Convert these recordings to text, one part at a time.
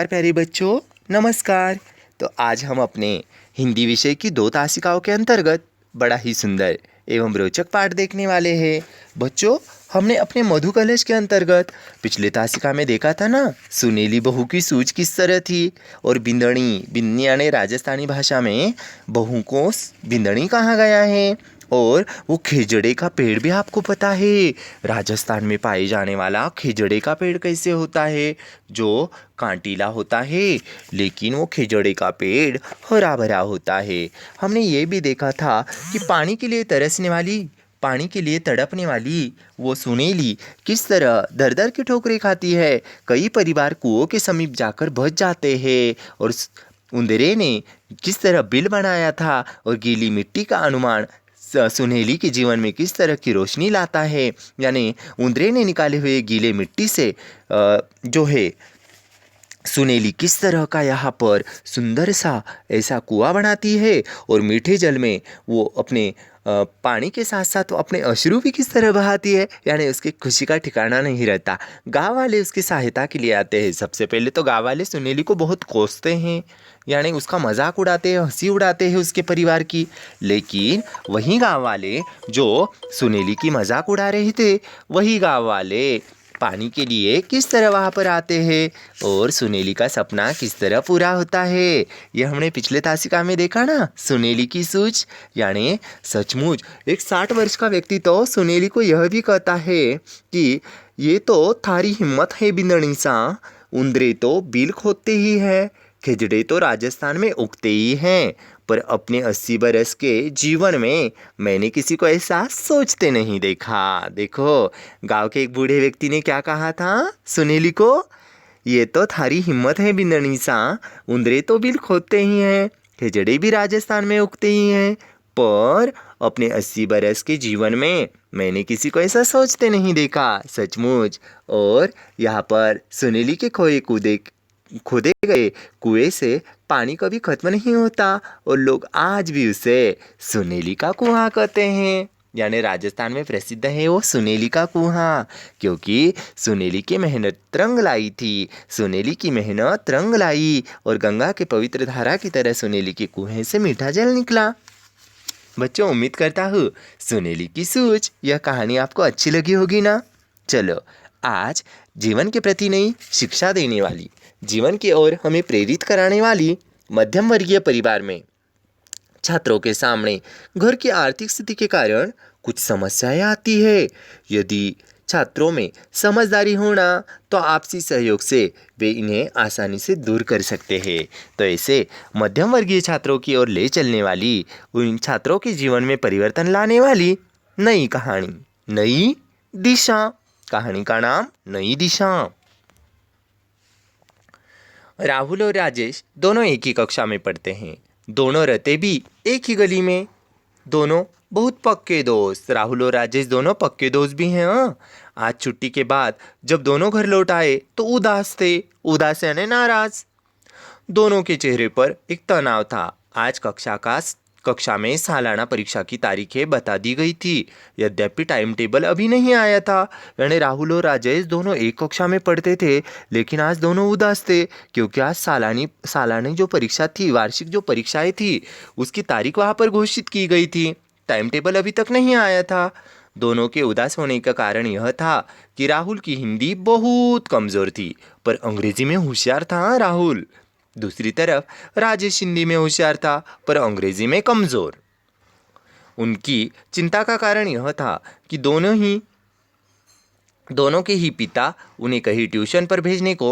प्यारे बच्चों, नमस्कार। तो आज हम अपने हिंदी विषय की 2 तासिकाओं के अंतर्गत बड़ा ही सुंदर एवं रोचक पाठ देखने वाले हैं। बच्चों, हमने अपने मधु कलश के अंतर्गत पिछले तासिका में देखा था ना, सुनेली बहू की सूझ किस तरह थी और बिंदणी बिंदनी यानी राजस्थानी भाषा में बहू को बिंदणी कहा गया है। और वो खेजड़े का पेड़ भी आपको पता है, राजस्थान में पाए जाने वाला खेजड़े का पेड़ कैसे होता है, जो कांटीला होता है लेकिन वो खेजड़े का पेड़ हरा भरा होता है। हमने ये भी देखा था कि पानी के लिए तरसने वाली, पानी के लिए तड़पने वाली वो सुनेली किस तरह दर दर की ठोकरें खाती है। कई परिवार कुओं के समीप जाकर बच जाते हैं और उंदरे ने किस तरह बिल बनाया था और गीली मिट्टी का अनुमान सुनेली के जीवन में किस तरह की रोशनी लाता है। यानी उंदरे ने निकाले हुए गीले मिट्टी से जो है सुनेली किस तरह का यहाँ पर सुंदर सा ऐसा कुआं बनाती है और मीठे जल में वो अपने पानी के साथ साथ अपने अश्रु भी किस तरह बहाती है। यानी उसकी खुशी का ठिकाना नहीं रहता। गांव वाले उसकी सहायता के लिए आते हैं। सबसे पहले तो गांव वाले सुनेली को बहुत कोसते हैं, यानी उसका मजाक उड़ाते हैं, हंसी उड़ाते हैं उसके परिवार की। लेकिन वही गांव वाले जो सुनेली की मजाक उड़ा रहे थे, वही गांव वाले पानी के लिए किस तरह वहाँ पर आते हैं और सुनेली का सपना किस तरह पूरा होता है, यह हमने पिछले तासिका में देखा ना। सुनेली की सूझ यानी सचमुच एक 60 वर्ष का व्यक्ति तो सुनेली को यह भी कहता है कि ये तो थारी हिम्मत है बिंदणी सा, उंदरे तो बिल खोदते ही है, खिजड़े तो राजस्थान में उगते ही हैं, पर अपने 80 बरस के जीवन में मैंने किसी को ऐसा सोचते नहीं देखा। देखो, गांव के एक बूढ़े व्यक्ति ने क्या कहा था सुनेली को, ये तो थारी हिम्मत है बिंदणी सा, उंदरे तो बिल खोदते ही हैं, खिजड़े भी राजस्थान में उगते ही हैं, पर अपने 80 बरस के जीवन में मैंने किसी को ऐसा सोचते नहीं देखा। सचमुच। और यहाँ पर सुनेली के खोदे गए कुएं से पानी कभी खत्म नहीं होता और लोग आज भी उसे सुनेली का कुआं कहते हैं। यानी राजस्थान में प्रसिद्ध है वो सुनेली का कुआं, क्योंकि सुनेली की मेहनत रंग लाई थी। सुनेली की मेहनत रंग लाई और गंगा के पवित्र धारा की तरह सुनेली के कुएं से मीठा जल निकला। बच्चों, उम्मीद करता हूँ सुनेली की सूझ यह कहानी आपको अच्छी लगी होगी ना। चलो, आज जीवन के प्रति नई शिक्षा देने वाली, जीवन की ओर हमें प्रेरित कराने वाली मध्यम वर्गीय परिवार में छात्रों के सामने घर की आर्थिक स्थिति के कारण कुछ समस्याएं आती है। यदि छात्रों में समझदारी होना तो आपसी सहयोग से वे इन्हें आसानी से दूर कर सकते हैं। तो ऐसे मध्यम वर्गीय छात्रों की ओर ले चलने वाली, उन छात्रों के जीवन में परिवर्तन लाने वाली नई कहानी, नई दिशा। कहानी का नाम नई दिशा। राहुल और राजेश दोनों एक ही कक्षा में पढ़ते हैं। दोनों रहते भी एक ही गली में। दोनों बहुत पक्के दोस्त। राहुल और राजेश दोनों पक्के दोस्त भी हैं। हाँ, आज छुट्टी के बाद जब दोनों घर लौट आए तो उदास थे। उदास यानी नाराज। दोनों के चेहरे पर एक तनाव था। आज कक्षा में सालाना परीक्षा की तारीखें बता दी गई थी। यद्यपि टाइम टेबल अभी नहीं आया था। यानी राहुल और राजेश दोनों एक कक्षा में पढ़ते थे, लेकिन आज दोनों उदास थे, क्योंकि आज सालानी जो परीक्षा थी, वार्षिक जो परीक्षाएं थी, उसकी तारीख वहाँ पर घोषित की गई थी। टाइम टेबल अभी तक नहीं आया था। दोनों के उदास होने का कारण यह था कि राहुल की हिंदी बहुत कमज़ोर थी, पर अंग्रेजी में होशियार था राहुल। दूसरी तरफ राजेश हिंदी में होशियार था, पर अंग्रेजी में कमज़ोर। उनकी चिंता का कारण यह था कि दोनों के ही पिता उन्हें कहीं ट्यूशन पर भेजने को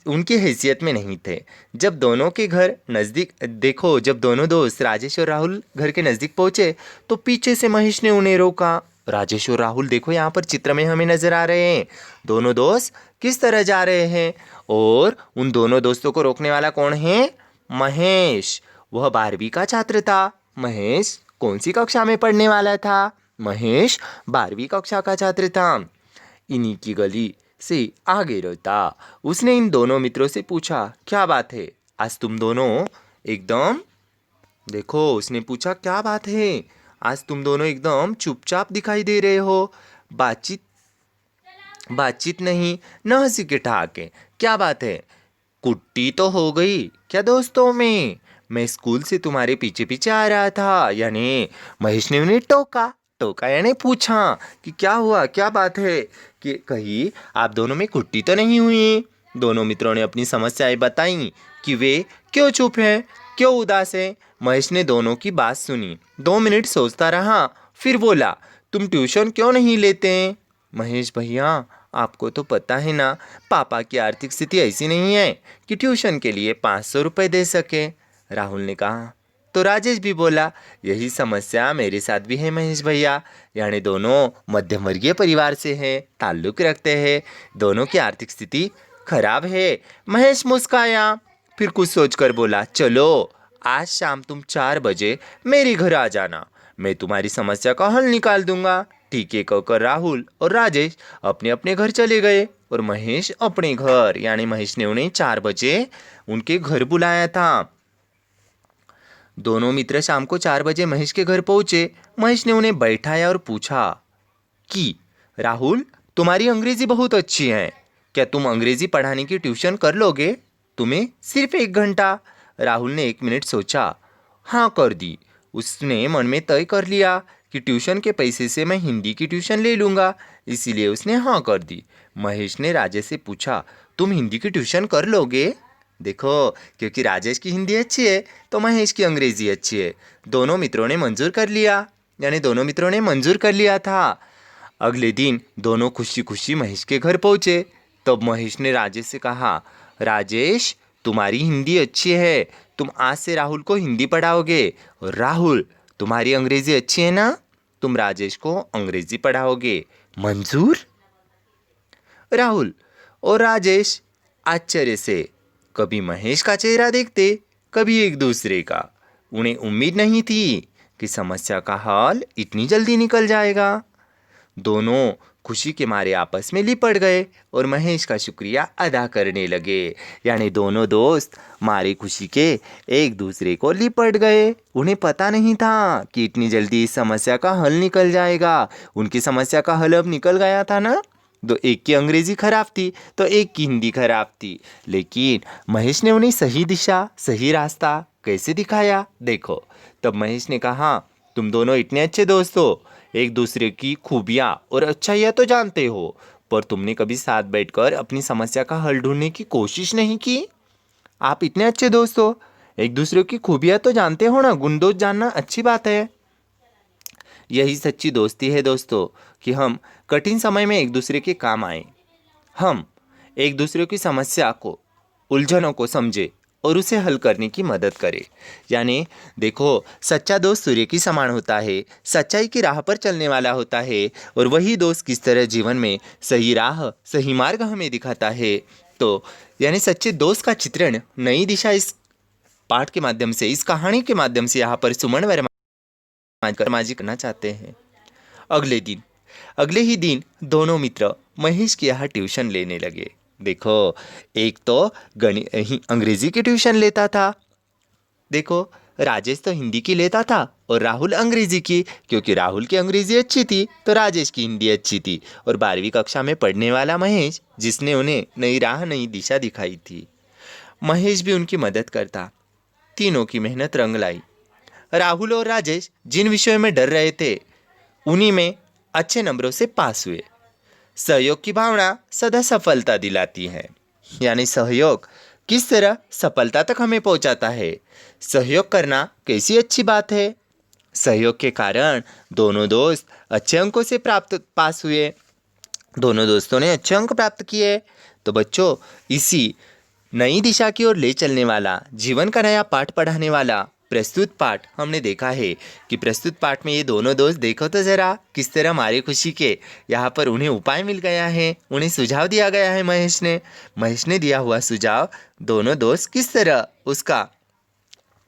उनकी हैसियत में नहीं थे। जब दोनों के घर नज़दीक देखो, जब दोनों दोस्त राजेश और राहुल घर के नज़दीक पहुँचे तो पीछे से महेश ने उन्हें रोका। राजेश और राहुल देखो यहाँ पर चित्र में हमें नज़र आ रहे हैं। दोनों दोस्त किस तरह जा रहे हैं और उन दोनों दोस्तों को रोकने वाला कौन है? महेश। वह 12वीं का छात्र था। महेश कौन सी कक्षा में पढ़ने वाला था? महेश 12वीं कक्षा का छात्र था। इन्हीं की गली से आगे रहता। उसने इन दोनों मित्रों से पूछा, क्या बात है आज तुम दोनों एकदम, देखो उसने पूछा क्या बात है आज तुम दोनों एकदम चुपचाप दिखाई दे रहे हो? बातचीत नहीं, न हंसी के ठहाके, क्या बात है? कुट्टी तो हो गई क्या दोस्तों में? मैं स्कूल से तुम्हारे पीछे पीछे आ रहा था, यानी महेश ने उन्हें टोका। टोका यानी पूछा कि क्या हुआ, क्या बात है, कि कहीं आप दोनों में कुट्टी तो नहीं हुई? दोनों मित्रों ने अपनी समस्याएं बताई कि वे क्यों चुप हैं, क्यों उदास हैं। महेश ने दोनों की बात सुनी, 2 मिनट सोचता रहा, फिर बोला, तुम ट्यूशन क्यों नहीं लेते हैं? महेश भैया, आपको तो पता है ना, पापा की आर्थिक स्थिति ऐसी नहीं है कि ट्यूशन के लिए 500 रुपये दे सके। राहुल ने कहा। तो राजेश भी बोला, यही समस्या मेरे साथ भी है महेश भैया, यानी दोनों मध्यम वर्गीय परिवार से हैं, ताल्लुक रखते हैं, दोनों की आर्थिक स्थिति खराब है। महेश मुस्काया, फिर कुछ सोचकर बोला, चलो आज शाम तुम 4 बजे मेरे घर आ जाना, मैं तुम्हारी समस्या का हल निकाल दूंगा। ठीक है कहकर राहुल और राजेश अपने अपने घर चले गए और महेश अपने घर, यानी महेश ने उन्हें 4 बजे उनके घर बुलाया था। दोनों मित्र शाम को 4 बजे महेश के घर पहुंचे। महेश ने उन्हें बैठाया और पूछा कि राहुल, तुम्हारी अंग्रेजी बहुत अच्छी है, क्या तुम अंग्रेजी पढ़ाने की ट्यूशन कर लोगे? तुम्हें सिर्फ 1 घंटा। राहुल ने 1 मिनट सोचा, हाँ कर दी। उसने मन में तय कर लिया कि ट्यूशन के पैसे से मैं हिंदी की ट्यूशन ले लूँगा, इसीलिए उसने हाँ कर दी। महेश ने राजेश से पूछा, तुम हिंदी की ट्यूशन कर लोगे? देखो, क्योंकि राजेश की हिंदी अच्छी है तो महेश की अंग्रेजी अच्छी है। दोनों मित्रों ने मंजूर कर लिया, यानी दोनों मित्रों ने मंजूर कर लिया था। अगले दिन दोनों खुशी खुशी महेश के घर पहुंचे। तब महेश ने राजेश से कहा, राजेश, तुम्हारी हिंदी अच्छी है, तुम आज से राहुल को हिंदी पढ़ाओगे, और राहुल, तुम्हारी अंग्रेजी अच्छी है ना, तुम राजेश को अंग्रेजी पढ़ाओगे। मंजूर? राहुल और राजेश आश्चर्य से कभी महेश का चेहरा देखते, कभी एक दूसरे का। उन्हें उम्मीद नहीं थी कि समस्या का हल इतनी जल्दी निकल जाएगा। दोनों खुशी के मारे आपस में लिपट गए और महेश का शुक्रिया अदा करने लगे, यानी दोनों दोस्त मारे खुशी के एक दूसरे को लिपट गए। उन्हें पता नहीं था कि इतनी जल्दी इस समस्या का हल निकल जाएगा। उनकी समस्या का हल अब निकल गया था ना। तो एक की अंग्रेजी खराब थी तो एक की हिंदी खराब थी, लेकिन महेश ने उन्हें सही दिशा, सही रास्ता कैसे दिखाया, देखो। तब महेश ने कहा, तुम दोनों इतने अच्छे दोस्त हो, एक दूसरे की खूबियाँ और अच्छाइयाँ तो जानते हो, पर तुमने कभी साथ बैठकर अपनी समस्या का हल ढूंढने की कोशिश नहीं की। आप इतने अच्छे दोस्त हो, एक दूसरे की खूबियाँ तो जानते हो ना, गुण दोष जानना अच्छी बात है। यही सच्ची दोस्ती है दोस्तों, कि हम कठिन समय में एक दूसरे के काम आए, हम एक दूसरे की समस्या को, उलझनों को समझे और उसे हल करने की मदद करें। यानी देखो, सच्चा दोस्त सूर्य की समान होता है, सच्चाई की राह पर चलने वाला होता है, और वही दोस्त किस तरह जीवन में सही राह, सही मार्ग हमें दिखाता है। तो यानी सच्चे दोस्त का चित्रण, नई दिशा इस पाठ के माध्यम से, इस कहानी के माध्यम से यहाँ पर सुमन वर्मा जी करना चाहते हैं। अगले ही दिन दोनों मित्र महेश के यहाँ ट्यूशन लेने लगे। देखो, एक तो अंग्रेजी की ट्यूशन लेता था, देखो, राजेश तो हिंदी की लेता था और राहुल अंग्रेजी की, क्योंकि राहुल की अंग्रेजी अच्छी थी तो राजेश की हिंदी अच्छी थी। और 12वीं कक्षा में पढ़ने वाला महेश, जिसने उन्हें नई राह, नई दिशा दिखाई थी, महेश भी उनकी मदद करता। तीनों की मेहनत रंग लाई। राहुल और राजेश जिन विषयों में डर रहे थे, उन्हीं में अच्छे नंबरों से पास हुए। सहयोग की भावना सदा सफलता दिलाती है, यानी सहयोग किस तरह सफलता तक हमें पहुंचाता है। सहयोग करना कैसी अच्छी बात है। सहयोग के कारण दोनों दोस्त अच्छे अंकों से पास हुए, दोनों दोस्तों ने अच्छे अंक प्राप्त किए। तो बच्चों, इसी नई दिशा की ओर ले चलने वाला, जीवन का नया पाठ पढ़ाने वाला प्रस्तुत पाठ हमने देखा है कि प्रस्तुत पाठ में ये दोनों दोस्त, देखो तो ज़रा किस तरह मारे खुशी के यहाँ पर उन्हें उपाय मिल गया है, उन्हें सुझाव दिया गया है। महेश ने दिया हुआ सुझाव, दोनों दोस्त किस तरह उसका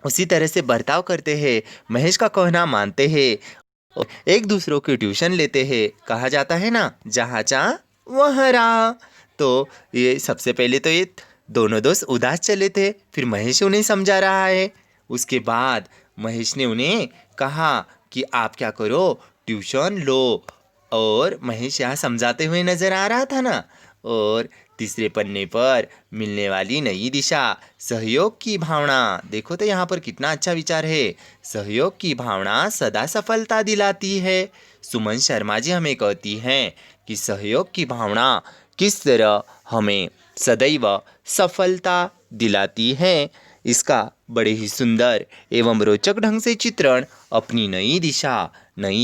उसी तरह से बर्ताव करते हैं, महेश का कहना मानते हैं, एक दूसरों की ट्यूशन लेते हैं। कहा जाता है ना, जहाँ चाह वहाँ राह। तो ये सबसे पहले तो ये दोनों दोस्त उदास चले थे, फिर महेश उन्हें समझा रहा है। उसके बाद महेश ने उन्हें कहा कि आप क्या करो, ट्यूशन लो। और महेश यहाँ समझाते हुए नजर आ रहा था ना, और तीसरे पन्ने पर मिलने वाली नई दिशा, सहयोग की भावना। देखो तो यहाँ पर कितना अच्छा विचार है। सहयोग की भावना सदा सफलता दिलाती है। सुमन शर्मा जी हमें कहती हैं कि सहयोग की भावना किस तरह हमें सदैव सफलता दिलाती है। इसका बड़े ही सुंदर एवं रोचक ढंग से चित्रण अपनी नई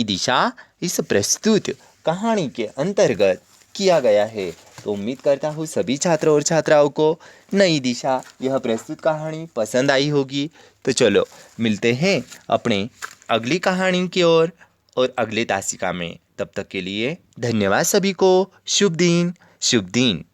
दिशा इस प्रस्तुत कहानी के अंतर्गत किया गया है। तो उम्मीद करता हूँ सभी छात्रों और छात्राओं को नई दिशा यह प्रस्तुत कहानी पसंद आई होगी। तो चलो मिलते हैं अपने अगली कहानी की ओर और अगले तासिका में। तब तक के लिए धन्यवाद सभी को। शुभ दिन।